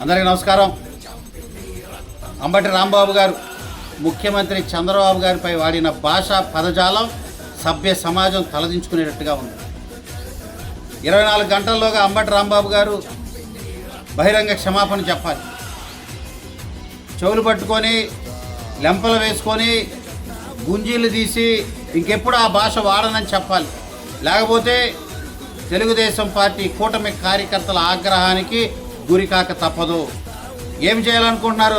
అందరికీ నమస్కారం. అంబటి రాంబాబు గారు ముఖ్యమంత్రి చంద్రబాబు గారిపై వాడిన భాషా పదజాలం సభ్య సమాజం తలదించుకునేటట్టుగా ఉంది. 24 గంటల్లోగా అంబటి రాంబాబు గారు బహిరంగ క్షమాపణ చెప్పాలి. చెవులు పట్టుకొని లెంపలు వేసుకొని గుంజీలు తీసి ఇంకెప్పుడు ఆ భాష వాడనని చెప్పాలి. లేకపోతే తెలుగుదేశం పార్టీ కూటమి కార్యకర్తల ఆగ్రహానికి గురికాక తప్పదు. ఏం చేయాలనుకుంటున్నారు?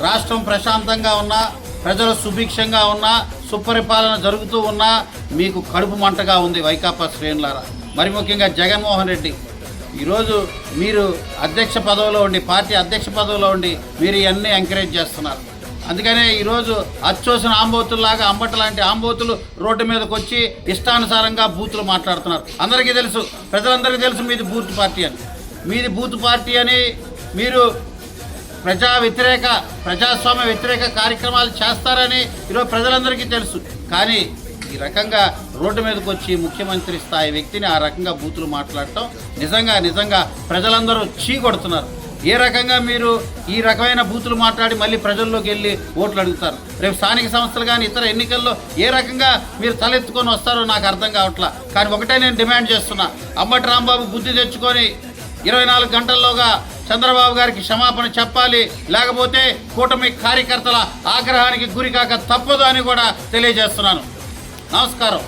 రాష్ట్రం ప్రశాంతంగా ఉన్నా, ప్రజలు సుభిక్షంగా ఉన్నా, సుపరిపాలన జరుగుతూ ఉన్నా మీకు కడుపు మంటగా ఉంది వైకాపా శ్రేణులారా. మరి ముఖ్యంగా జగన్మోహన్ రెడ్డి ఈరోజు మీరు అధ్యక్ష పదవిలో ఉండి, పార్టీ అధ్యక్ష పదవిలో ఉండి మీరు ఇవన్నీ ఎంకరేజ్ చేస్తున్నారు. అందుకనే ఈరోజు అచ్చోసిన ఆంబోతుల్లాగా అంబటి లాంటి ఆంబోతులు రోడ్డు మీదకి వచ్చి ఇష్టానుసారంగా బూతులు మాట్లాడుతున్నారు. అందరికీ తెలుసు, ప్రజలందరికీ తెలుసు మీది బూత్ పార్టీ అని. మీది బూత్ పార్టీ అని మీరు ప్రజాస్వామ్య వ్యతిరేక కార్యక్రమాలు చేస్తారని ఈరోజు ప్రజలందరికీ తెలుసు. కానీ ఈ రకంగా రోడ్డు మీదకి వచ్చి ముఖ్యమంత్రి స్థాయి వ్యక్తిని ఆ రకంగా బూతులు మాట్లాడటం నిజంగా ప్రజలందరూ చీకొడుతున్నారు. ఏ రకంగా మీరు ఈ రకమైన బూతులు మాట్లాడి మళ్ళీ ప్రజల్లోకి వెళ్ళి ఓట్లు అడుగుతారు? రేపు స్థానిక సంస్థలు కానీ ఇతర ఎన్నికల్లో ఏ రకంగా మీరు తలెత్తుకొని వస్తారో నాకు అర్థం కావట్లా. కానీ ఒకటే నేను డిమాండ్ చేస్తున్నా, అంబటి రాంబాబు బుద్ధి తెచ్చుకొని 24 గంటల్లోగా చంద్రబాబు గారికి క్షమాపణ చెప్పాలి. లేకపోతే కూటమి కార్యకర్తల ఆగ్రహానికి గురికాక తప్పదు అని కూడా తెలియజేస్తున్నాను. నమస్కారం.